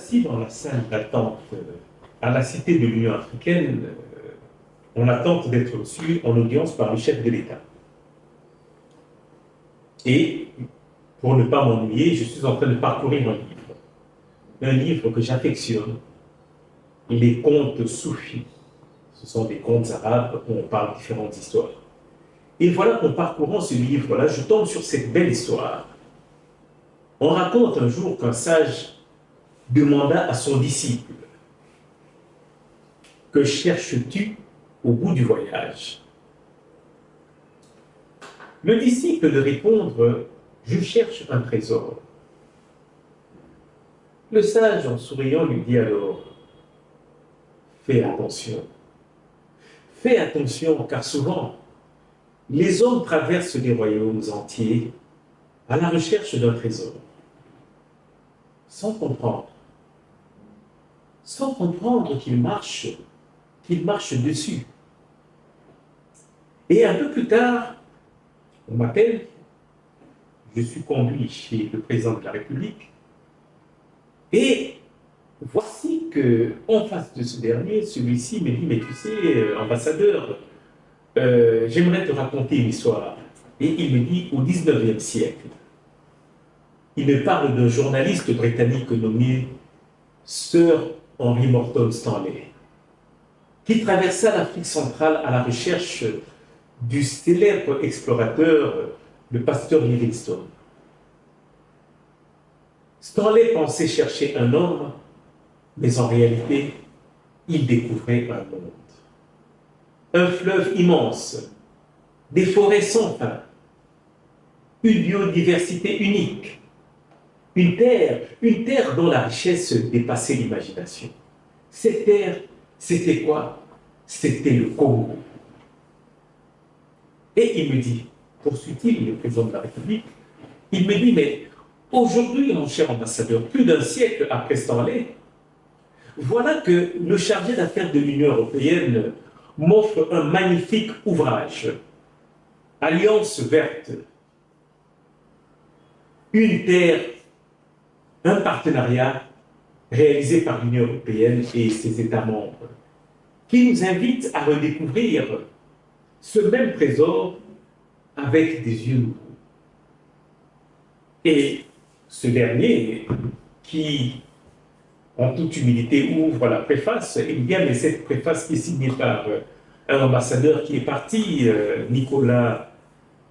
assis dans la salle d'attente à la Cité de l'Union africaine, en attente d'être reçu en audience par le chef de l'État. Et pour ne pas m'ennuyer, je suis en train de parcourir un livre que j'affectionne, les contes soufis. Ce sont des contes arabes où on parle de différentes histoires. Et voilà qu'en parcourant ce livre-là, je tombe sur cette belle histoire. On raconte un jour qu'un sage demanda à son disciple: que cherches-tu au bout du voyage? Le disciple de répondre: je cherche un trésor. Le sage, en souriant, lui dit alors: fais attention. Fais attention, car souvent, les hommes traversent des royaumes entiers à la recherche d'un trésor, sans comprendre qu'ils marchent dessus. Et un peu plus tard, on m'appelle, je suis conduit chez le président de la République, et voici qu'en face de ce dernier, celui-ci me dit: mais tu sais, ambassadeur, j'aimerais te raconter une histoire. Et il me dit: au 19e siècle, il me parle d'un journaliste britannique nommé Sir Henry Morton Stanley, qui traversa l'Afrique centrale à la recherche du célèbre explorateur, le pasteur Livingstone. Stanley pensait chercher un homme, mais en réalité, il découvrait un monde. Un fleuve immense, des forêts sans fin, une biodiversité unique, une terre dont la richesse dépassait l'imagination. Cette terre, c'était quoi? C'était le Congo. Et il me dit, poursuit-il, le président de la République, il me dit: mais aujourd'hui, mon cher ambassadeur, plus d'un siècle après Stanley, voilà que le chargé d'affaires de l'Union européenne m'offre un magnifique ouvrage, Alliance verte, une terre, un partenariat réalisé par l'Union européenne et ses États membres, qui nous invite à redécouvrir ce même trésor avec des yeux nouveaux. Et ce dernier, qui, en toute humilité, ouvre la préface, eh bien, mais cette préface est signée par un ambassadeur qui est parti, Nicolas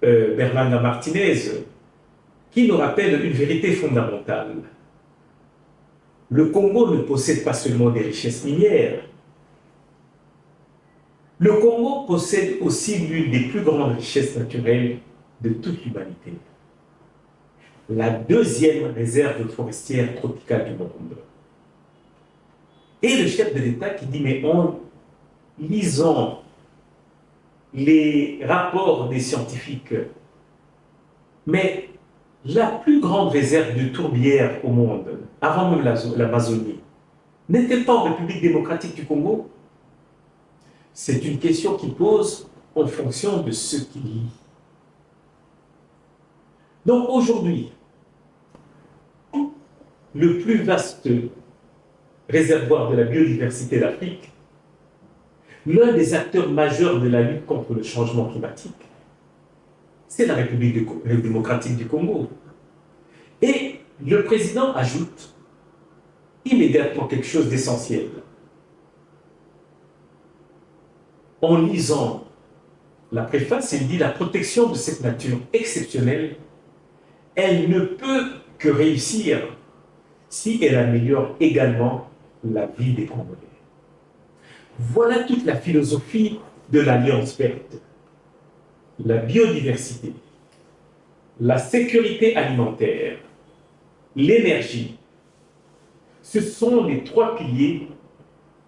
Berlanga Martinez, qui nous rappelle une vérité fondamentale. Le Congo ne possède pas seulement des richesses minières. Le Congo possède aussi l'une des plus grandes richesses naturelles de toute l'humanité: la deuxième réserve forestière tropicale du monde. Et le chef de l'État qui dit: mais en lisant les rapports des scientifiques, mais la plus grande réserve de tourbières au monde, avant même l'Amazonie, n'est-elle pas en République démocratique du Congo? C'est une question qu'il pose en fonction de ce qu'il lit. Donc aujourd'hui, le plus vaste réservoir de la biodiversité d'Afrique, l'un des acteurs majeurs de la lutte contre le changement climatique, c'est la République démocratique du Congo. Et le président ajoute immédiatement quelque chose d'essentiel. En lisant la préface, il dit: la protection de cette nature exceptionnelle, elle ne peut que réussir si elle améliore également la vie des Congolais. Voilà toute la philosophie de l'Alliance verte. La biodiversité, la sécurité alimentaire, l'énergie, ce sont les trois piliers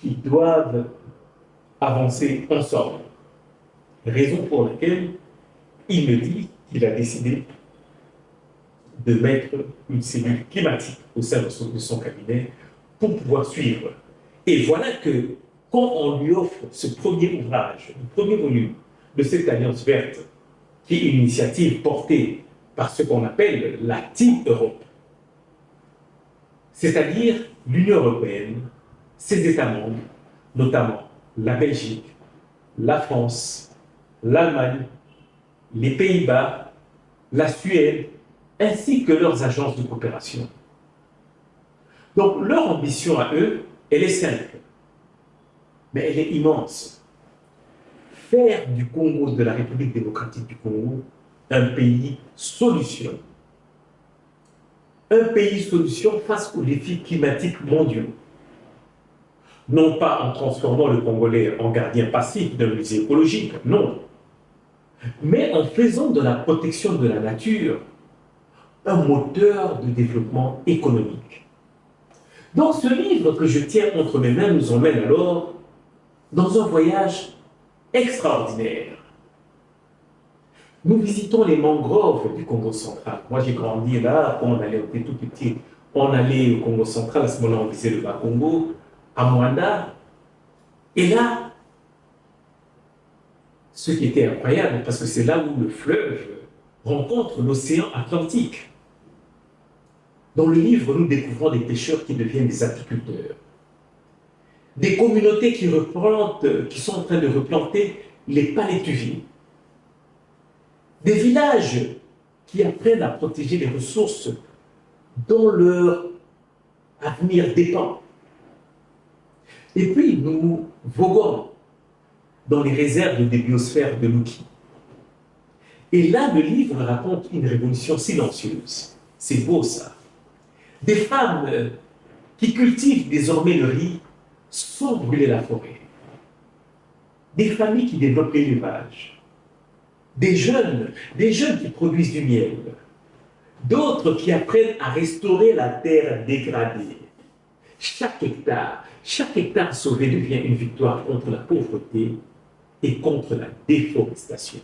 qui doivent avancer ensemble. Raison pour laquelle il me dit qu'il a décidé de mettre une cellule climatique au sein de son cabinet pour pouvoir suivre. Et voilà que quand on lui offre ce premier ouvrage, le premier volume de cette Alliance verte, qui est une initiative portée par ce qu'on appelle la Team Europe, c'est-à-dire l'Union européenne, ses États membres, notamment la Belgique, la France, l'Allemagne, les Pays-Bas, la Suède, ainsi que leurs agences de coopération. Donc leur ambition à eux, elle est simple, mais elle est immense. Faire du Congo, de la République démocratique du Congo, un pays solution. Un pays solution face aux défis climatiques mondiaux. Non pas en transformant le Congolais en gardien passif d'un musée écologique, non, mais en faisant de la protection de la nature un moteur de développement économique. Dans ce livre que je tiens entre mes mains nous emmène alors dans un voyage extraordinaire. Nous visitons les mangroves du Congo central. Moi, j'ai grandi là, quand on était tout petit, on allait au Congo central, à ce moment-là, on visait le Bas-Congo, à Mwanda. Et là, ce qui était incroyable, parce que c'est là où le fleuve rencontre l'océan Atlantique. Dans le livre, nous découvrons des pêcheurs qui deviennent des agriculteurs. Des communautés qui sont en train de replanter les palétuviers. Des villages qui apprennent à protéger les ressources dont leur avenir dépend. Et puis, nous voguons dans les réserves des biosphères de Luki. Et là, le livre raconte une révolution silencieuse. C'est beau, ça. Des femmes qui cultivent désormais le riz sans brûler la forêt. Des familles qui développent l'élevage. Des jeunes qui produisent du miel. D'autres qui apprennent à restaurer la terre dégradée. Chaque hectare sauvé devient une victoire contre la pauvreté et contre la déforestation.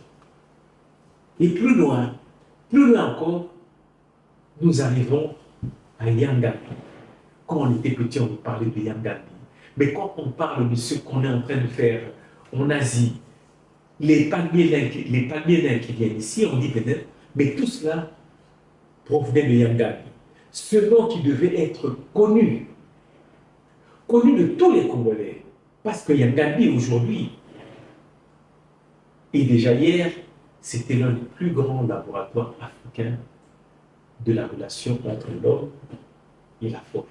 Et plus loin encore, nous arrivons à Yangambi. Quand on était petit, on nous parlait de Yangambi. Mais quand on parle de ce qu'on est en train de faire en Asie, les palmiers nains qui viennent ici, on dit peut-être, mais tout cela provenait de Yangambi. Ce nom qui devait être connu de tous les Congolais, parce que Yangambi aujourd'hui, et déjà hier, c'était l'un des plus grands laboratoires africains de la relation entre l'homme et la forêt.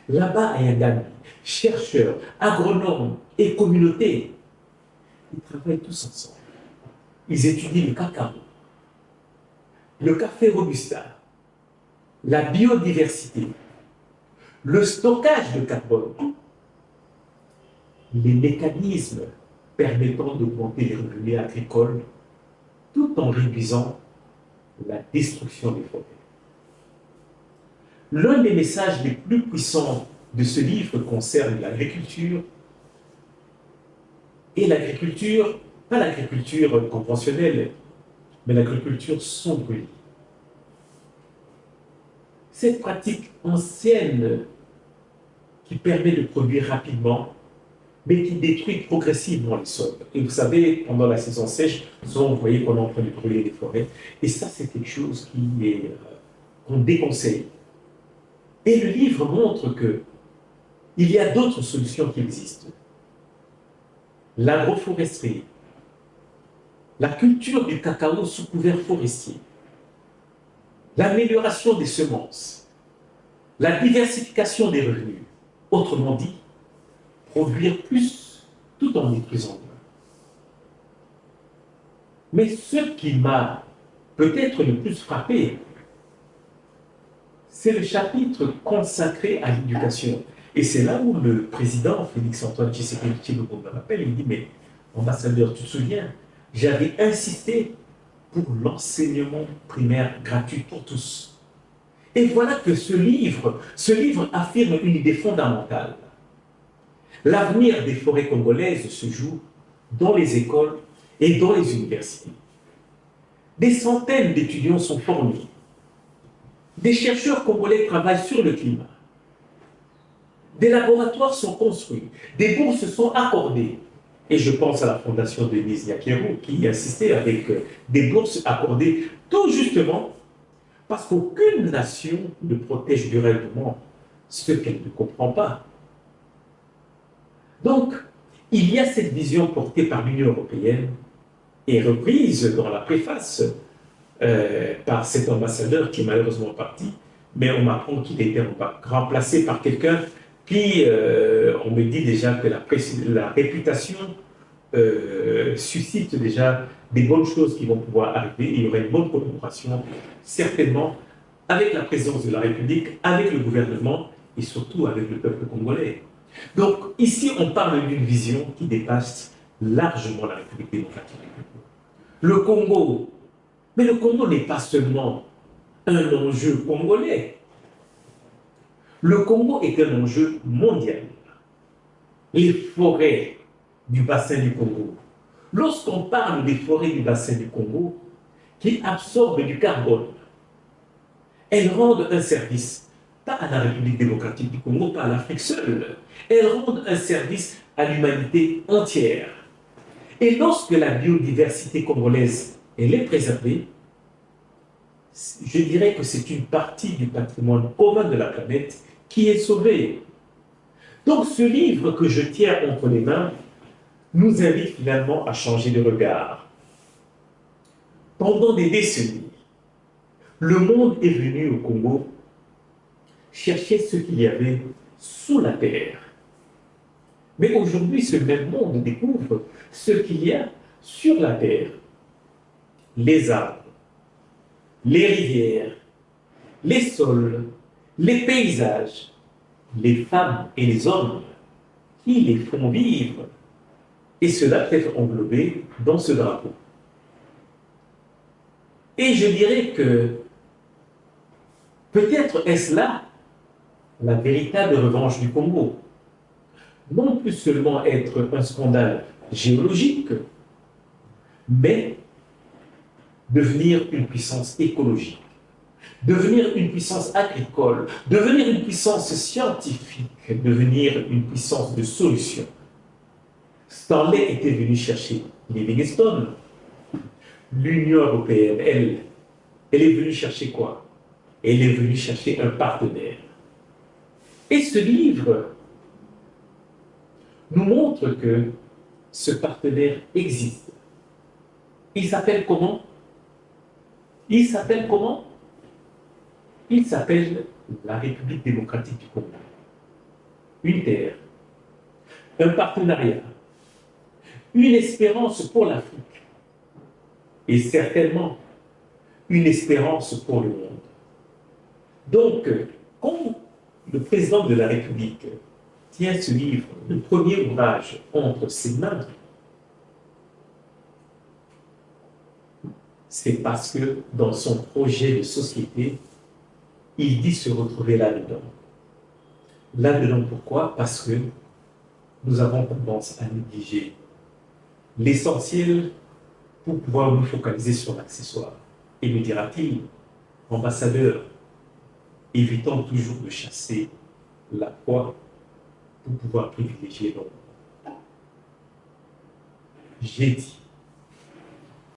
Là-bas à Yangambi, chercheurs, agronomes et communautés, ils travaillent tous ensemble. Ils étudient le cacao, le café robusta, la biodiversité, le stockage de carbone, les mécanismes permettant d'augmenter les revenus agricoles tout en réduisant la destruction des forêts. L'un des messages les plus puissants de ce livre concerne l'agriculture, et l'agriculture, pas l'agriculture conventionnelle, mais l'agriculture sans bruit. Cette pratique ancienne qui permet de produire rapidement, mais qui détruit progressivement les sols. Et vous savez, pendant la saison sèche, souvent vous voyez qu'on est en train de brûler les forêts. Et ça, c'est quelque chose qu'on déconseille. Et le livre montre qu'il y a d'autres solutions qui existent. L'agroforesterie, la culture du cacao sous couvert forestier, l'amélioration des semences, la diversification des revenus. Autrement dit, produire plus tout en détruisant moins. Mais ce qui m'a peut-être le plus frappé, c'est le chapitre consacré à l'éducation. Et c'est là où le président Félix-Antoine Tshisekedi Tshilombo me rappelle, il me dit, mais ambassadeur, tu te souviens, j'avais insisté pour l'enseignement primaire gratuit pour tous. Et voilà que ce livre affirme une idée fondamentale. L'avenir des forêts congolaises se joue dans les écoles et dans les universités. Des centaines d'étudiants sont formés. Des chercheurs congolais travaillent sur le climat. Des laboratoires sont construits. Des bourses sont accordées. Et je pense à la fondation de Denise Nyakeru qui insistait avec des bourses accordées tout justement Parce qu'aucune nation ne protège durablement ce qu'elle ne comprend pas. Donc, il y a cette vision portée par l'Union européenne et reprise dans la préface par cet ambassadeur qui est malheureusement parti, mais on m'apprend qu'il a été remplacé par quelqu'un qui, on me dit déjà que la réputation suscite déjà des bonnes choses qui vont pouvoir arriver. Il y aura une bonne collaboration, certainement, avec la présidence de la République, avec le gouvernement et surtout avec le peuple congolais. Donc, ici, on parle d'une vision qui dépasse largement la République démocratique du Congo. Le Congo, mais le Congo n'est pas seulement un enjeu congolais. Le Congo est un enjeu mondial. Les forêts du bassin du Congo. Lorsqu'on parle des forêts du bassin du Congo, qui absorbent du carbone, elles rendent un service, pas à la République démocratique du Congo, pas à l'Afrique seule, elles rendent un service à l'humanité entière. Et lorsque la biodiversité congolaise elle est préservée, je dirais que c'est une partie du patrimoine commun de la planète qui est sauvée. Donc ce livre que je tiens entre les mains nous invite finalement à changer de regard. Pendant des décennies, le monde est venu au Congo chercher ce qu'il y avait sous la terre. Mais aujourd'hui, ce même monde découvre ce qu'il y a sur la terre. Les arbres, les rivières, les sols, les paysages, les femmes et les hommes qui les font vivre. Et cela peut être englobé dans ce drapeau. Et je dirais que peut-être est-ce là la véritable revanche du Congo. Non plus seulement être un scandale géologique, mais devenir une puissance écologique, devenir une puissance agricole, devenir une puissance scientifique, devenir une puissance de solution. Stanley était venu chercher Livingstone. L'Union européenne, elle est venue chercher quoi? Elle est venue chercher un partenaire. Et ce livre nous montre que ce partenaire existe. Il s'appelle comment? Il s'appelle comment? Il s'appelle la République démocratique du Congo. Une terre, un partenariat, une espérance pour l'Afrique et certainement une espérance pour le monde. Donc, quand le président de la République tient ce livre, le premier ouvrage, entre ses mains, c'est parce que dans son projet de société, il dit se retrouver là-dedans. Là-dedans, pourquoi? Parce que nous avons tendance à négliger l'essentiel pour pouvoir nous focaliser sur l'accessoire. Et me dira-t-il, ambassadeur, évitons toujours de chasser la proie pour pouvoir privilégier l'homme. J'ai dit